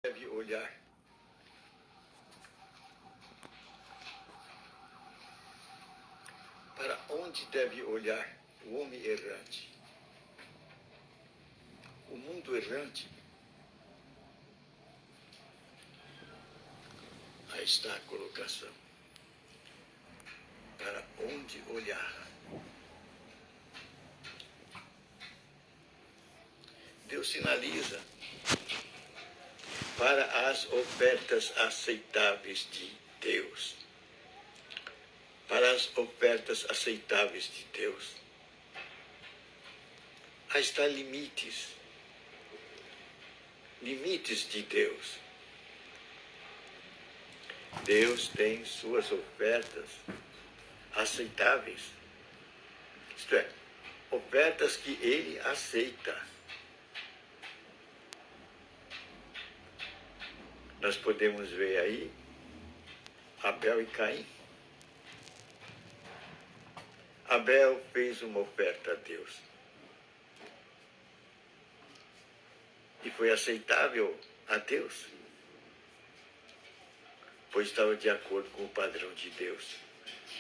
Deve olhar para onde deve olhar o homem errante. O mundo errante. Aí está a colocação. Para onde olhar? Deus sinaliza para as ofertas aceitáveis de Deus. Para as ofertas aceitáveis de Deus. Aí está limites. Limites de Deus. Deus tem suas ofertas aceitáveis. Isto é, ofertas que Ele aceita. Nós podemos ver aí Abel e Caim. Abel fez uma oferta a Deus. E foi aceitável a Deus, pois estava de acordo com o padrão de Deus,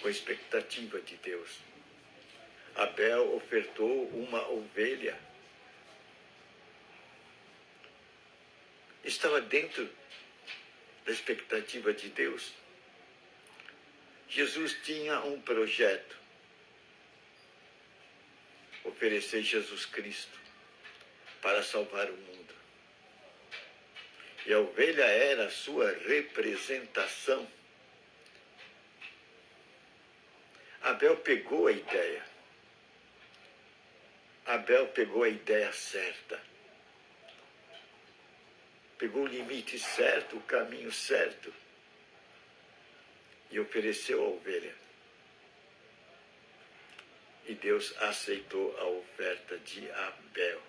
com a expectativa de Deus. Abel ofertou uma ovelha. Estava dentro da expectativa de Deus. Jesus tinha um projeto. Oferecer Jesus Cristo para salvar o mundo. E a ovelha era a sua representação. Abel pegou a ideia. Abel pegou a ideia certa. Pegou o limite certo, o caminho certo. E ofereceu a ovelha. E Deus aceitou a oferta de Abel,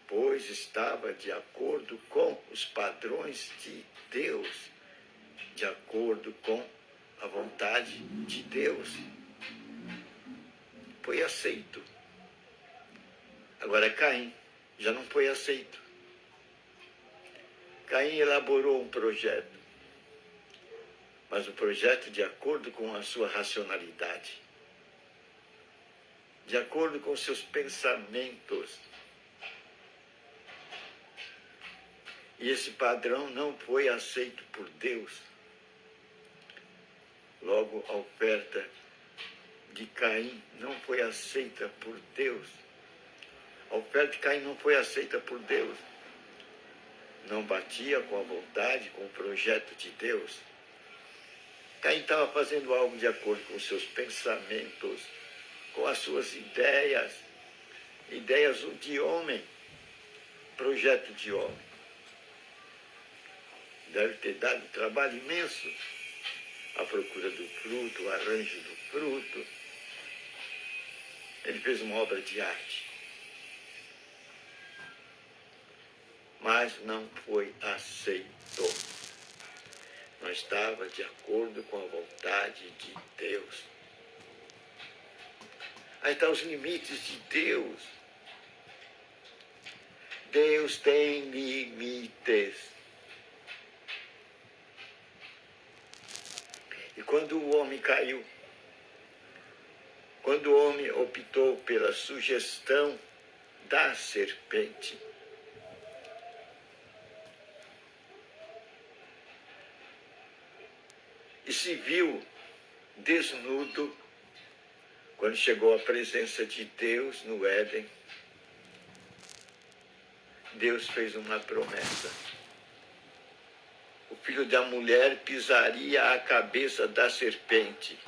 pois estava de acordo com os padrões de Deus, de acordo com a vontade de Deus. Foi aceito. Agora Caim já não foi aceito. Caim elaborou um projeto, mas o projeto de acordo com a sua racionalidade, de acordo com seus pensamentos. E esse padrão não foi aceito por Deus. Logo, a oferta de Caim não foi aceita por Deus. A oferta de Caim não foi aceita por Deus. Não batia com a vontade, com o projeto de Deus. Caim estava fazendo algo de acordo com os seus pensamentos, com as suas ideias, ideias de homem, projeto de homem. Deve ter dado trabalho imenso a procura do fruto, o arranjo do fruto. Ele fez uma obra de arte. Mas não foi aceito. Não estava de acordo com a vontade de Deus. Aí estão os limites de Deus. Deus tem limites. E quando o homem caiu, quando o homem optou pela sugestão da serpente, e se viu desnudo, quando chegou à presença de Deus no Éden, Deus fez uma promessa. O filho da mulher pisaria a cabeça da serpente.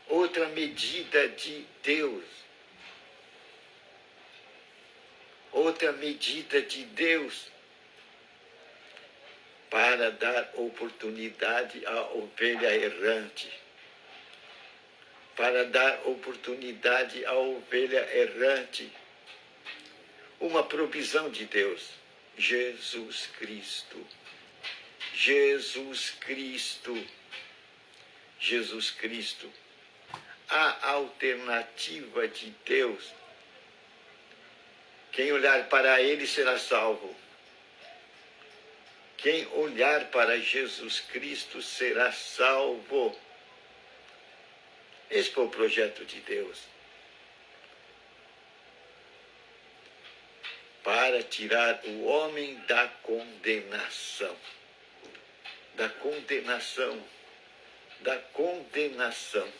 Outra medida de Deus. Outra medida de Deus para dar oportunidade à ovelha errante. Para dar oportunidade à ovelha errante. Uma provisão de Deus. Jesus Cristo. Jesus Cristo. Jesus Cristo. A alternativa de Deus Quem olhar para ele será salvo. Quem olhar para Jesus Cristo será salvo. Esse foi o projeto de Deus. Para tirar o homem da condenação. Da condenação. Da condenação.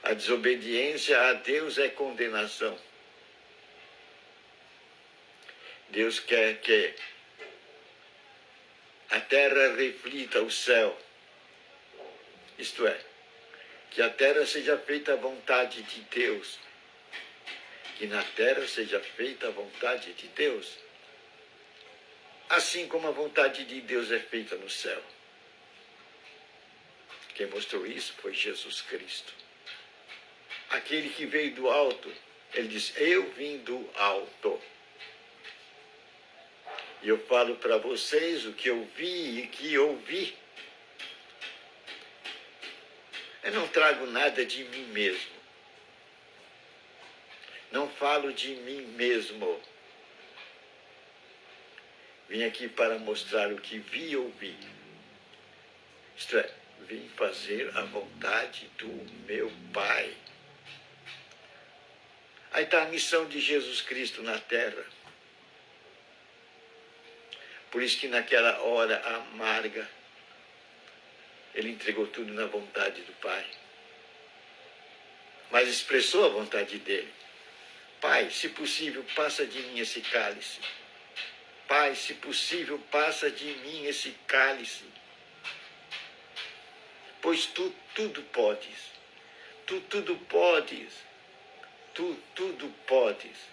A desobediência a Deus é condenação. Deus quer que a terra reflita o céu. Isto é, que a terra seja feita a vontade de Deus. Que na terra seja feita a vontade de Deus. Assim como a vontade de Deus é feita no céu. Quem mostrou isso foi Jesus Cristo. Aquele que veio do alto, ele diz, eu vim do alto. E eu falo para vocês o que eu vi e que ouvi. Eu não trago nada de mim mesmo. Não falo de mim mesmo. Vim aqui para mostrar o que vi e ouvi. Isto é, vim fazer a vontade do meu Pai. Aí está a missão de Jesus Cristo na terra. Por isso que naquela hora amarga, ele entregou tudo na vontade do Pai. Mas expressou a vontade dele. Pai, se possível, passa de mim esse cálice. Pai, se possível, passa de mim esse cálice. Pois tu tudo podes. Tu tudo podes. Tu tudo podes.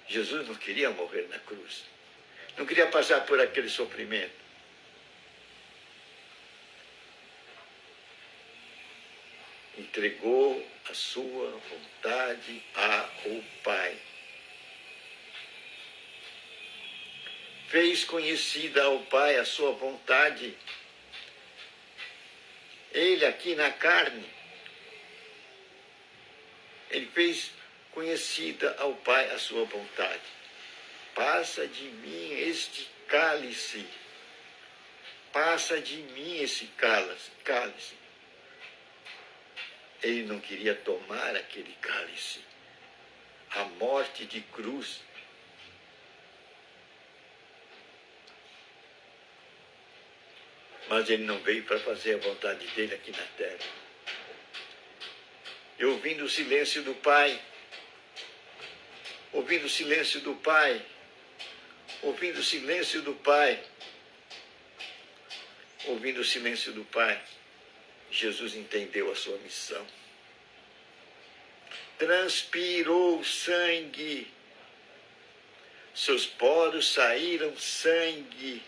Jesus não queria morrer na cruz. Não queria passar por aquele sofrimento. Entregou a sua vontade ao Pai. Fez conhecida ao Pai a sua vontade. Ele aqui na carne. Ele fez conhecida ao Pai a sua vontade. Passa de mim este cálice. Passa de mim esse cálice. Ele não queria tomar aquele cálice. A morte de cruz. Mas ele não veio para fazer a vontade dele aqui na terra. E ouvindo o silêncio do Pai, ouvindo o silêncio do Pai, ouvindo o silêncio do Pai, ouvindo o silêncio do Pai, Jesus entendeu a sua missão. Transpirou sangue, seus poros saíram sangue.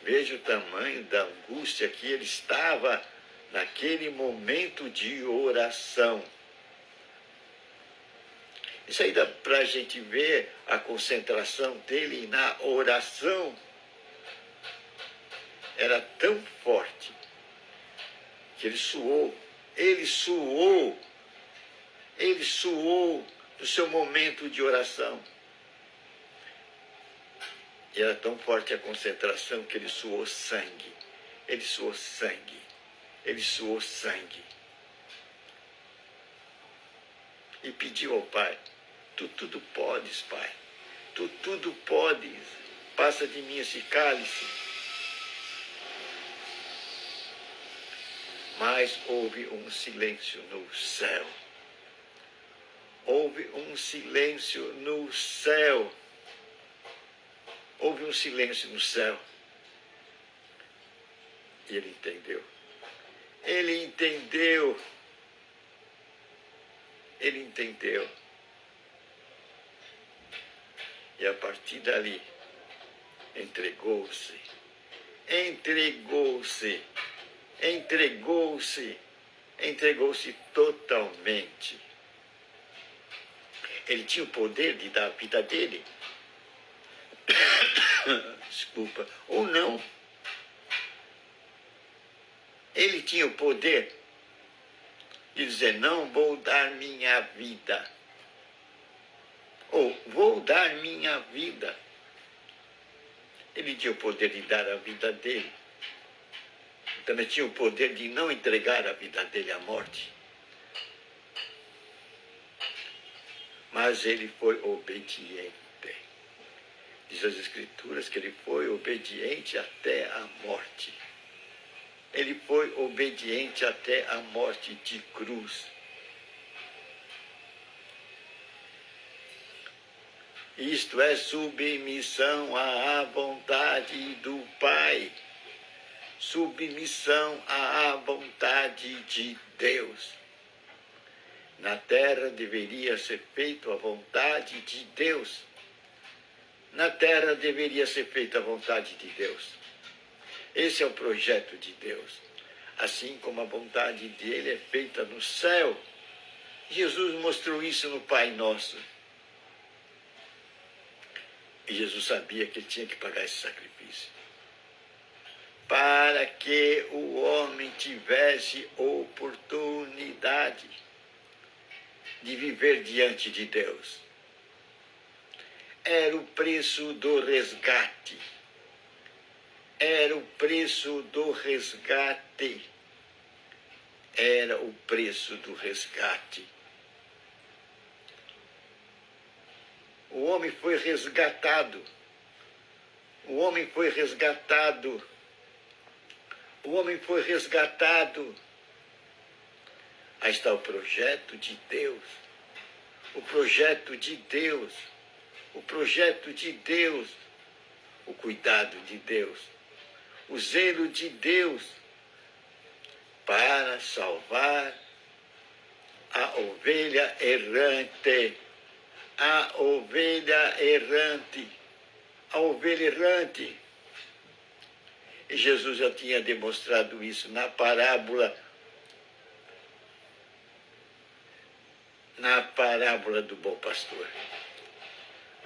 Veja o tamanho da angústia que ele estava naquele momento de oração. Isso aí dá para a gente ver a concentração dele na oração. Era tão forte que ele suou no seu momento de oração. E era tão forte a concentração que ele suou sangue. Ele suou sangue. Ele suou sangue. E pediu ao Pai, tu tudo podes, Pai. Tu tudo podes. Passa de mim esse cálice. Mas houve um silêncio no céu. Houve um silêncio no céu. Houve um silêncio no céu. E ele entendeu. Ele entendeu. Ele entendeu. E a partir dali, entregou-se. Entregou-se. Entregou-se. Entregou-se totalmente. Ele tinha o poder de dar a vida dele. Desculpa. Ou não. Ele tinha o poder de dizer, não vou dar minha vida. Ou, vou dar minha vida. Ele tinha o poder de dar a vida dele. Também tinha o poder de não entregar a vida dele à morte. Mas ele foi obediente. Diz as Escrituras que ele foi obediente até a morte. Ele foi obediente até a morte de cruz. Isto é submissão à vontade do Pai. Submissão à vontade de Deus. Na terra deveria ser feita a vontade de Deus. Na terra deveria ser feita a vontade de Deus. Esse é o projeto de Deus. Assim como a vontade dele é feita no céu. Jesus mostrou isso no Pai Nosso. E Jesus sabia que ele tinha que pagar esse sacrifício. Para que o homem tivesse oportunidade de viver diante de Deus. Era o preço do resgate. Era o preço do resgate. Era o preço do resgate. O homem foi resgatado. O homem foi resgatado. O homem foi resgatado. Aí está o projeto de Deus. O projeto de Deus. O projeto de Deus. O cuidado de Deus. O zelo de Deus para salvar a ovelha errante. A ovelha errante. A ovelha errante. E Jesus já tinha demonstrado isso na parábola do bom pastor.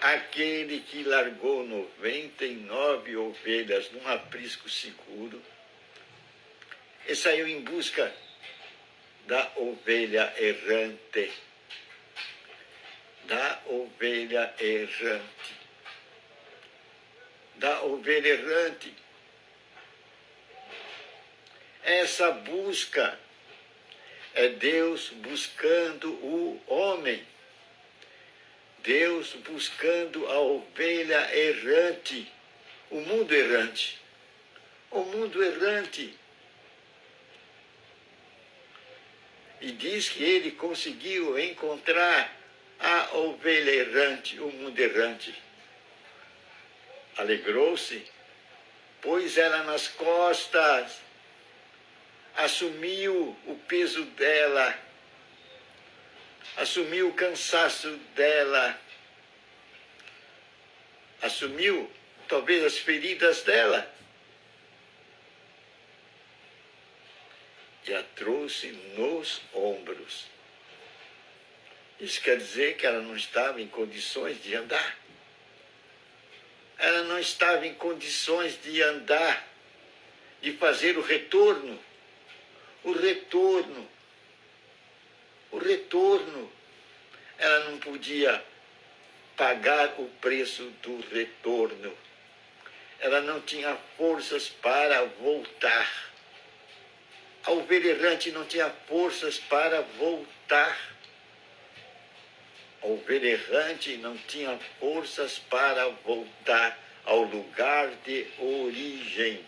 Aquele que largou 99 ovelhas num aprisco seguro e saiu em busca da ovelha errante. Da ovelha errante. Da ovelha errante. Essa busca é Deus buscando o homem. Deus buscando a ovelha errante. O mundo errante. O mundo errante. E diz que ele conseguiu encontrar a ovelha errante, o mundo errante. Alegrou-se, pôs ela nas costas, assumiu o peso dela, assumiu o cansaço dela, assumiu talvez as feridas dela e a trouxe nos ombros. Isso quer dizer que ela não estava em condições de andar. Ela não estava em condições de andar, de fazer o retorno. O retorno. O retorno. Ela não podia pagar o preço do retorno. Ela não tinha forças para voltar. A ovelha errante não tinha forças para voltar. A ovelha errante não tinha forças para voltar ao lugar de origem.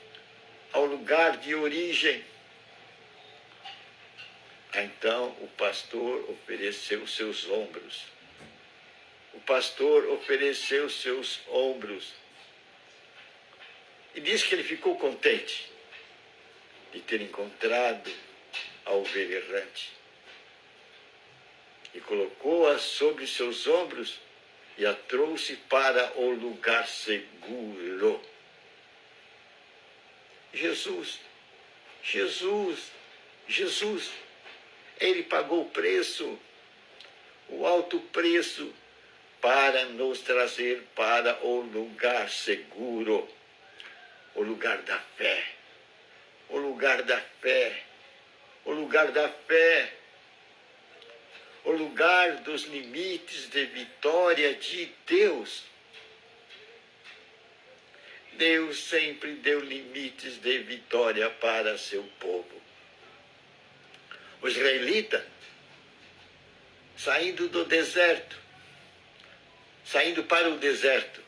Ao lugar de origem. Então o pastor ofereceu seus ombros. O pastor ofereceu seus ombros. E diz que ele ficou contente de ter encontrado a ovelha errante. E colocou-a sobre seus ombros e a trouxe para o lugar seguro. Jesus, ele pagou o preço, o alto preço, para nos trazer para o lugar seguro, o lugar da fé, o lugar da fé, o lugar da fé. o lugar dos limites de vitória de Deus. Deus sempre deu limites de vitória para seu povo. O israelita, saindo do deserto, saindo para o deserto,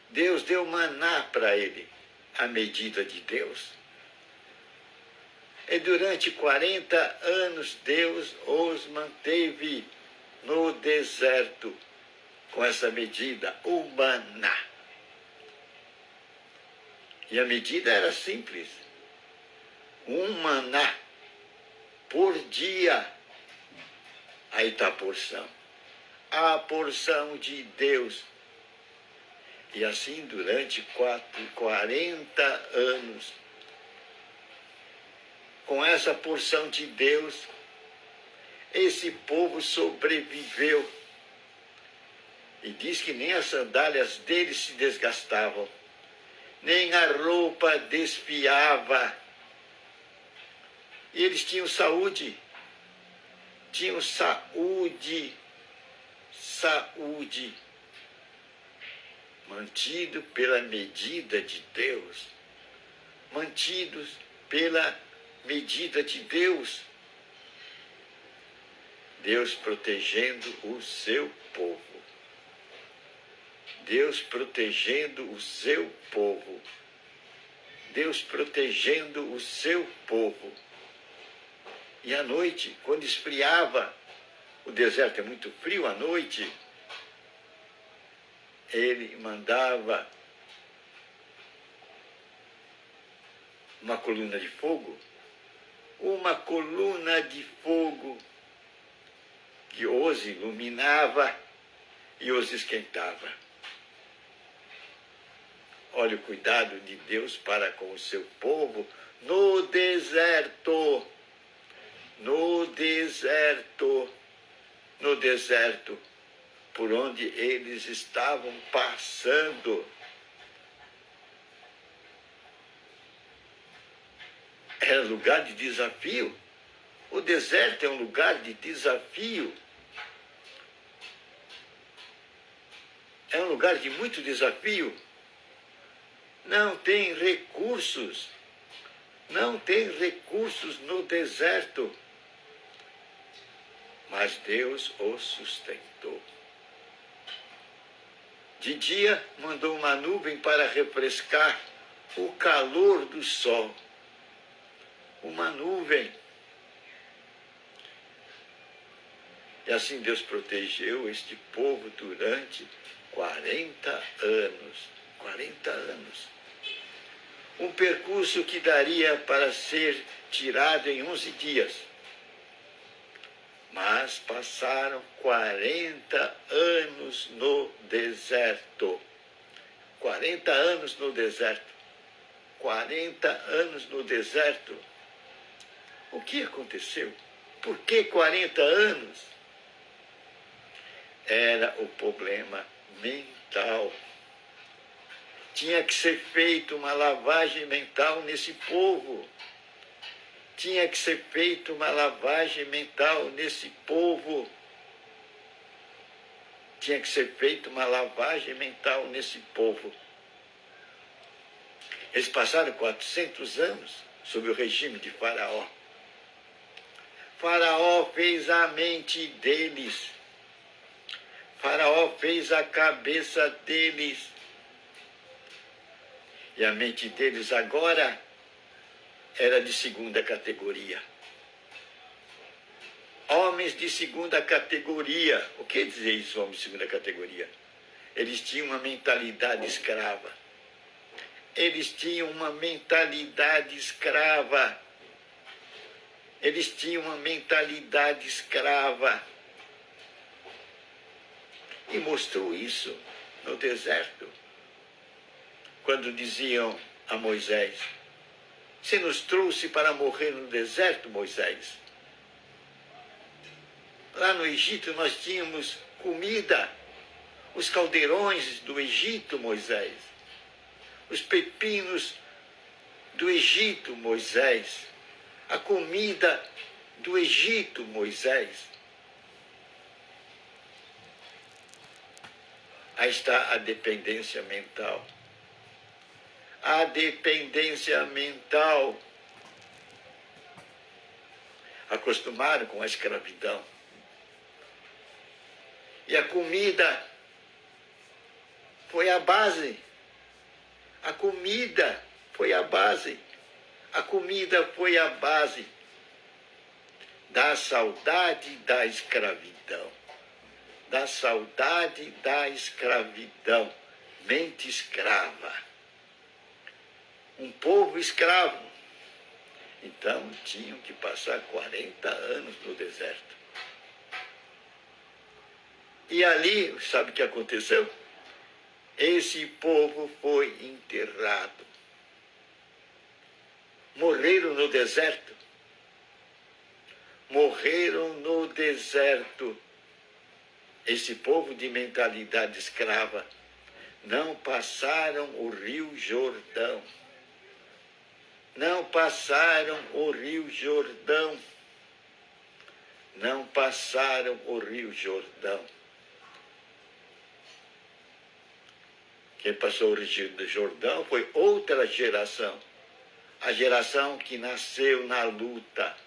Deus deu maná para ele, a medida de Deus. E durante 40 anos Deus os manteve no deserto com essa medida, o maná. E a medida era simples. Um maná por dia. Aí está a porção. A porção de Deus. E assim durante 40 anos. Com essa porção de Deus, esse povo sobreviveu. E diz que nem as sandálias deles se desgastavam, nem a roupa desfiava. E eles tinham saúde. Saúde. Mantido pela medida de Deus. Mantidos pela medida de Deus. Deus protegendo o seu povo. Deus protegendo o seu povo. Deus protegendo o seu povo. E à noite, quando esfriava, o deserto é muito frio à noite, ele mandava uma coluna de fogo que os iluminava e os esquentava. Olha o cuidado de Deus para com o seu povo no deserto. No deserto, por onde eles estavam passando. Era lugar de desafio. O deserto é um lugar de desafio. É um lugar de muito desafio. Não tem recursos. Não tem recursos no deserto. Mas Deus os sustentou. De dia, mandou uma nuvem para refrescar o calor do sol. Uma nuvem. E assim Deus protegeu este povo durante 40 anos. 40 anos. Um percurso que daria para ser tirado em 11 dias. Mas passaram 40 anos no deserto. 40 anos no deserto. 40 anos no deserto. O que aconteceu? Por que 40 anos? Era o problema mental. Tinha que ser feita uma lavagem mental nesse povo. Tinha que ser feita uma lavagem mental nesse povo. Tinha que ser feita uma lavagem mental nesse povo. Eles passaram 400 anos sob o regime de Faraó. Faraó fez a mente deles. Faraó fez a cabeça deles. E a mente deles agora era de segunda categoria. Homens de segunda categoria. O que dizer isso, homens de segunda categoria? Eles tinham uma mentalidade escrava. Eles tinham uma mentalidade escrava. Eles tinham uma mentalidade escrava. E mostrou isso no deserto. Quando diziam a Moisés: você nos trouxe para morrer no deserto, Moisés. Lá no Egito nós tínhamos comida, os caldeirões do Egito, Moisés. Os pepinos do Egito, Moisés. A comida do Egito, Moisés. Aí está a dependência mental. A dependência mental. Acostumaram com a escravidão. E a comida foi a base. A comida foi a base. A comida foi a base da saudade da escravidão. Da saudade da escravidão. Mente escrava. Um povo escravo. Então tinham que passar 40 anos no deserto. E ali, sabe o que aconteceu? Esse povo foi enterrado. Morreram no deserto. Morreram no deserto. Esse povo de mentalidade escrava não passaram o rio Jordão. Não passaram o rio Jordão. Não passaram o rio Jordão. Quem passou o rio Jordão foi outra geração. A geração que nasceu na luta.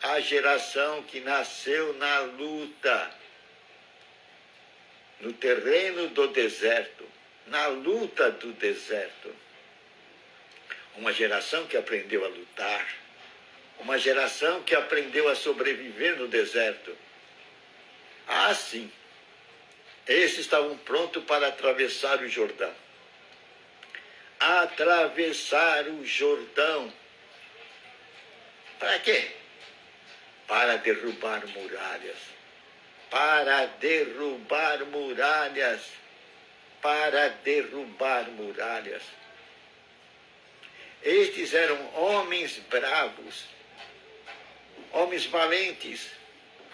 A geração que nasceu na luta. No terreno do deserto. Na luta do deserto. Uma geração que aprendeu a lutar. Uma geração que aprendeu a sobreviver no deserto. Ah, sim. Esses estavam prontos para atravessar o Jordão. Atravessar o Jordão. Para quê? Para derrubar muralhas. Para derrubar muralhas. Para derrubar muralhas. Estes eram homens bravos, homens valentes,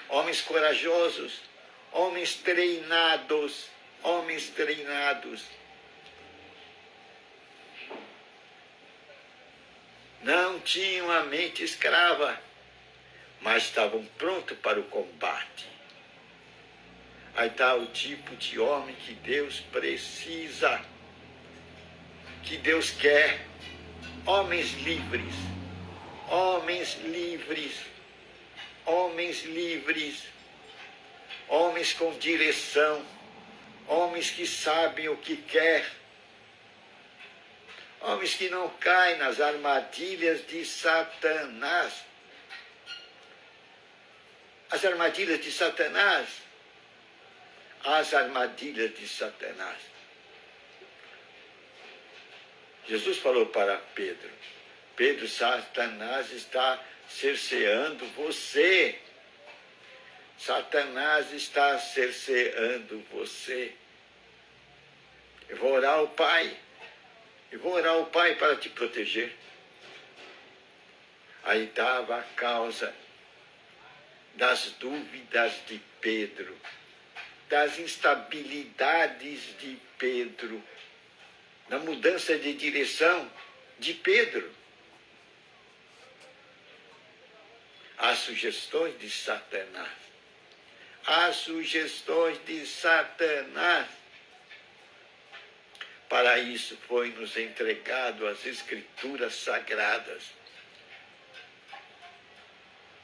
homens corajosos, homens treinados, homens treinados. Não tinham a mente escrava, mas estavam prontos para o combate. Aí está o tipo de homem que Deus precisa, que Deus quer. Homens livres, homens livres, homens livres, homens com direção, homens que sabem o que quer, homens que não caem nas armadilhas de Satanás. As armadilhas de Satanás, as armadilhas de Satanás. Jesus falou para Pedro, Pedro, Satanás está cerceando você. Satanás está cerceando você. Eu vou orar ao Pai. Eu vou orar ao Pai para te proteger. Aí estava a causa das dúvidas de Pedro, das instabilidades de Pedro, da mudança de direção de Pedro. As sugestões de Satanás. As sugestões de Satanás. Para isso foi-nos entregado as Escrituras Sagradas.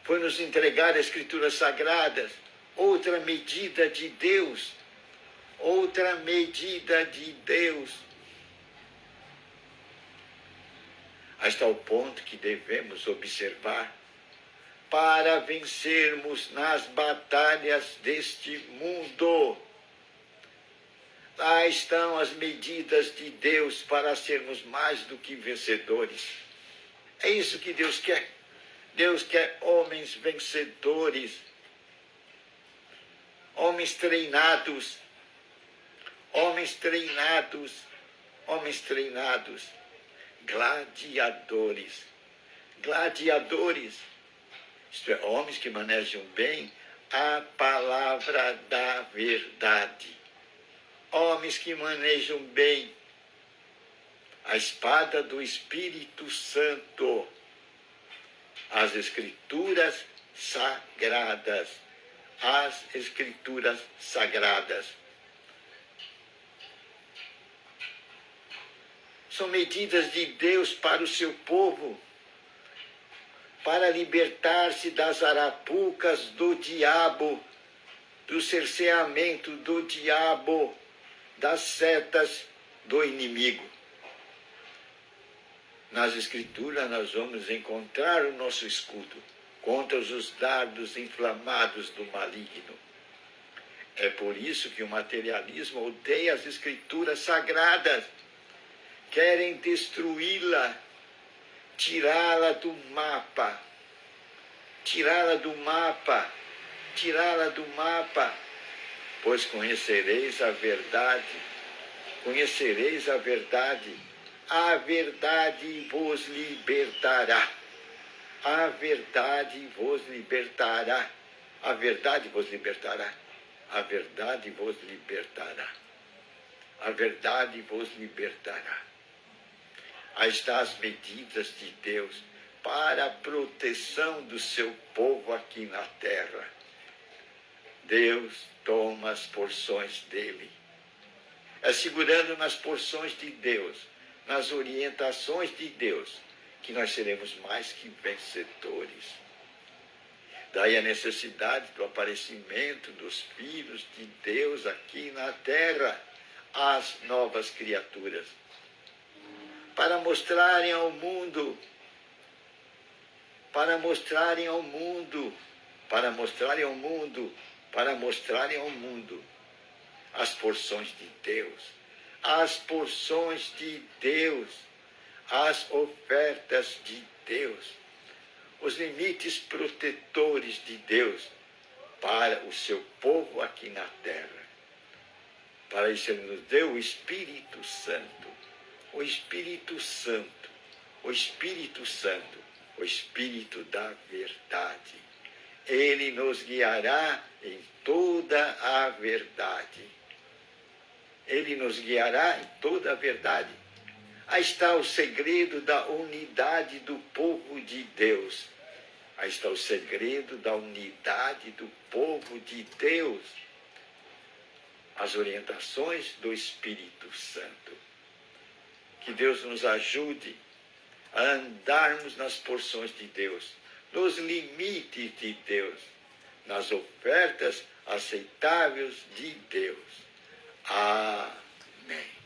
Foi-nos entregado as Escrituras Sagradas. Outra medida de Deus. Outra medida de Deus. Hasta o ponto que devemos observar para vencermos nas batalhas deste mundo. Lá estão as medidas de Deus para sermos mais do que vencedores. É isso que Deus quer. Deus quer homens vencedores, homens treinados, homens treinados, homens treinados. Gladiadores, gladiadores, isto é, homens que manejam bem a palavra da verdade, homens que manejam bem a espada do Espírito Santo, as Escrituras sagradas. As Escrituras sagradas. São medidas de Deus para o seu povo, para libertar-se das arapucas do diabo, do cerceamento do diabo, das setas do inimigo. Nas Escrituras nós vamos encontrar o nosso escudo contra os dardos inflamados do maligno. É por isso que o materialismo odeia as Escrituras sagradas. Querem destruí-la, tirá-la do mapa, tirá-la do mapa, tirá-la do mapa. Pois conhecereis a verdade a verdade vos libertará. A verdade vos libertará. A verdade vos libertará. A verdade vos libertará. A verdade vos libertará. Aí estão as medidas de Deus para a proteção do seu povo aqui na terra. Deus toma as porções dele. É segurando nas porções de Deus, nas orientações de Deus, que nós seremos mais que vencedores. Daí a necessidade do aparecimento dos filhos de Deus aqui na terra, as novas criaturas, para mostrarem ao mundo, para mostrarem ao mundo as porções de Deus, as ofertas de Deus, os limites protetores de Deus para o seu povo aqui na terra. Para isso Ele nos deu o Espírito Santo, o Espírito Santo, o Espírito Santo, o Espírito da verdade. Ele nos guiará em toda a verdade. Ele nos guiará em toda a verdade. Aí está o segredo da unidade do povo de Deus. Aí está o segredo da unidade do povo de Deus. As orientações do Espírito Santo. Que Deus nos ajude a andarmos nas porções de Deus, nos limites de Deus, nas ofertas aceitáveis de Deus. Amém.